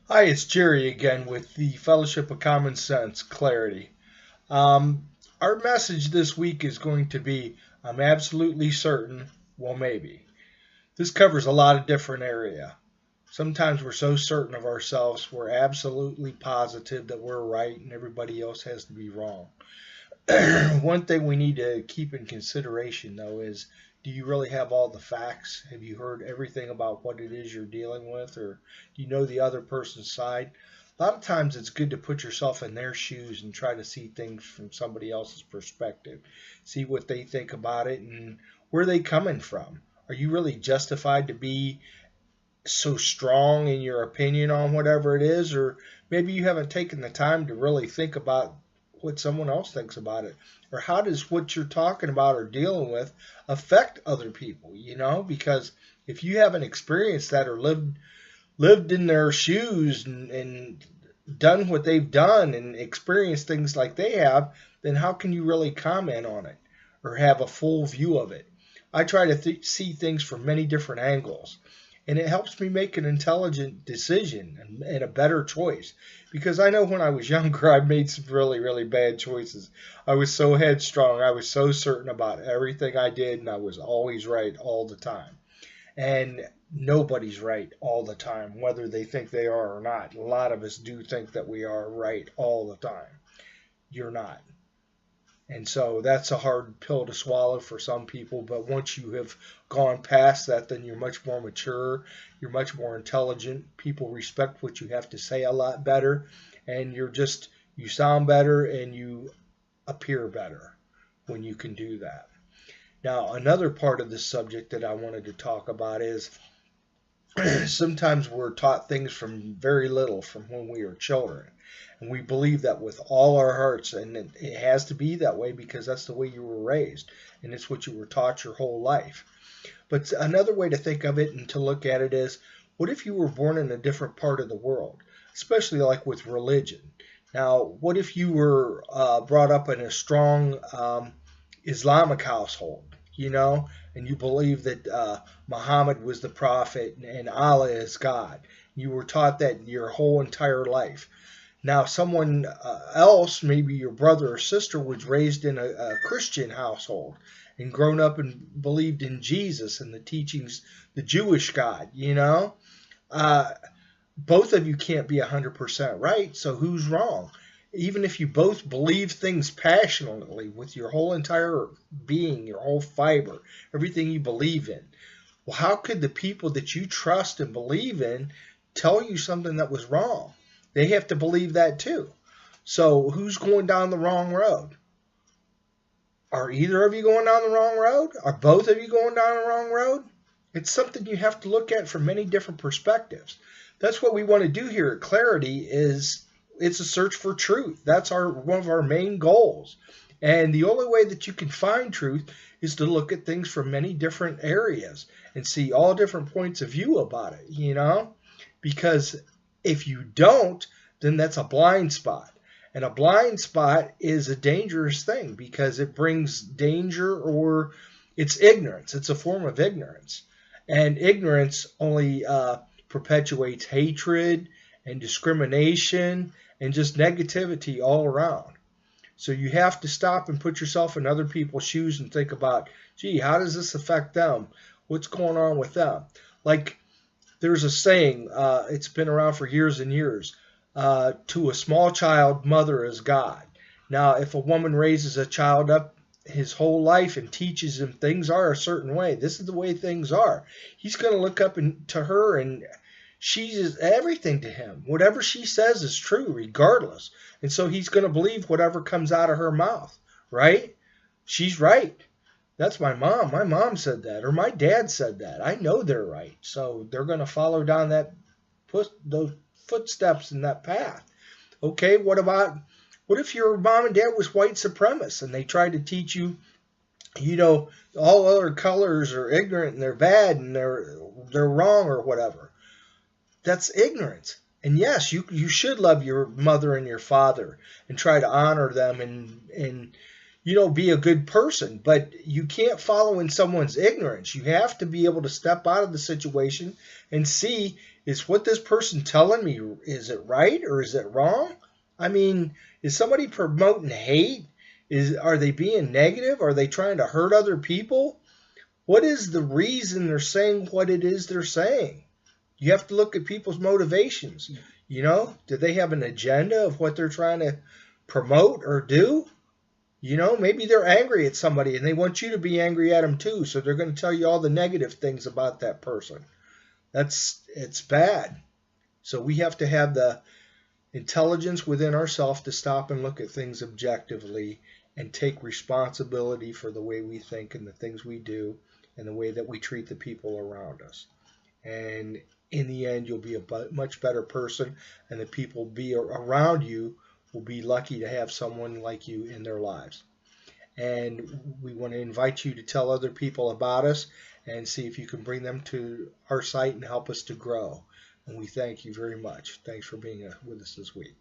Hi, it's Jerry again with the Fellowship of Common Sense Clarity. Um, our message this week is going to be I'm absolutely certain, well, maybe. This covers a lot of different area. Sometimes we're so certain of ourselves, we're absolutely positive that we're right and everybody else has to be wrong. One thing we need to keep in consideration, though, is do you really have all the facts? Have you heard everything about what it is you're dealing with, or do you know the other person's side? A lot of times it's good to put yourself in their shoes and try to see things from somebody else's perspective. See what they think about it and where they coming from. Are you really justified to be so strong in your opinion on whatever it is, or maybe you haven't taken the time to really think about what someone else thinks about it, or how does what you're talking about or dealing with affect other people? Because if you haven't experienced that or lived in their shoes and done what they've done and experienced things like they have, then how can you really comment on it or have a full view of it? I try to see things from many different angles, and it helps me make an intelligent decision and a better choice, because I know when I was younger I made some really really bad choices. I was so headstrong, I was so certain about everything I did, and I was always right all the time. And nobody's right all the time, whether they think they are or not. A lot of us do think that we are right all the time. You're not. And so that's a hard pill to swallow for some people. But once you have gone past that, then you're much more mature, you're much more intelligent. People respect what you have to say a lot better. And you sound better and you appear better when you can do that. Now, another part of this subject that I wanted to talk about is sometimes we're taught things from very little, from when we are children. And we believe that with all our hearts, and it has to be that way because that's the way you were raised, and it's what you were taught your whole life. But another way to think of it and to look at it is, what if you were born in a different part of the world, especially like with religion? Now, what if you were brought up in a strong Islamic household, and you believe that Muhammad was the prophet and Allah is God? You were taught that your whole entire life. Now, someone else, maybe your brother or sister, was raised in a Christian household and grown up and believed in Jesus and the teachings, the Jewish God, Uh, both of you can't be 100% right, so who's wrong? Even if you both believe things passionately with your whole entire being, your whole fiber, everything you believe in, well, how could the people that you trust and believe in tell you something that was wrong? They have to believe that too. So who's going down the wrong road? Are either of you going down the wrong road? Are both of you going down the wrong road? It's something you have to look at from many different perspectives. That's what we want to do here at Clarity is it's a search for truth. That's one of our main goals. And the only way that you can find truth is to look at things from many different areas and see all different points of view about it. Because if you don't, then that's a blind spot. And a blind spot is a dangerous thing because it brings danger, or it's ignorance. It's a form of ignorance. And ignorance only perpetuates hatred and discrimination and just negativity all around. So you have to stop and put yourself in other people's shoes and think about, gee, how does this affect them? What's going on with them? Like, there's a saying, it's been around for years and years. To a small child, mother is God. Now, if a woman raises a child up his whole life and teaches him things are a certain way, this is the way things are, he's going to look up to her, and she's everything to him. Whatever she says is true, regardless. And so he's going to believe whatever comes out of her mouth, right? She's right. That's my mom. My mom said that, or my dad said that. I know they're right. So they're going to follow down those footsteps in that path. Okay, what if your mom and dad was white supremacists and they tried to teach you, all other colors are ignorant and they're bad and they're wrong or whatever? That's ignorance. And yes, you should love your mother and your father and try to honor them and be a good person, but you can't follow in someone's ignorance. You have to be able to step out of the situation and see, is what this person telling me, is it right or is it wrong? I mean, is somebody promoting hate? Are they being negative? Are they trying to hurt other people? What is the reason they're saying what it is they're saying? You have to look at people's motivations. Do they have an agenda of what they're trying to promote or do? Maybe they're angry at somebody and they want you to be angry at them too. So they're going to tell you all the negative things about that person. It's bad. So we have to have the intelligence within ourselves to stop and look at things objectively and take responsibility for the way we think and the things we do and the way that we treat the people around us. And in the end, you'll be a much better person, and the people around you will be lucky to have someone like you in their lives. And we want to invite you to tell other people about us and see if you can bring them to our site and help us to grow. And we thank you very much. Thanks for being with us this week.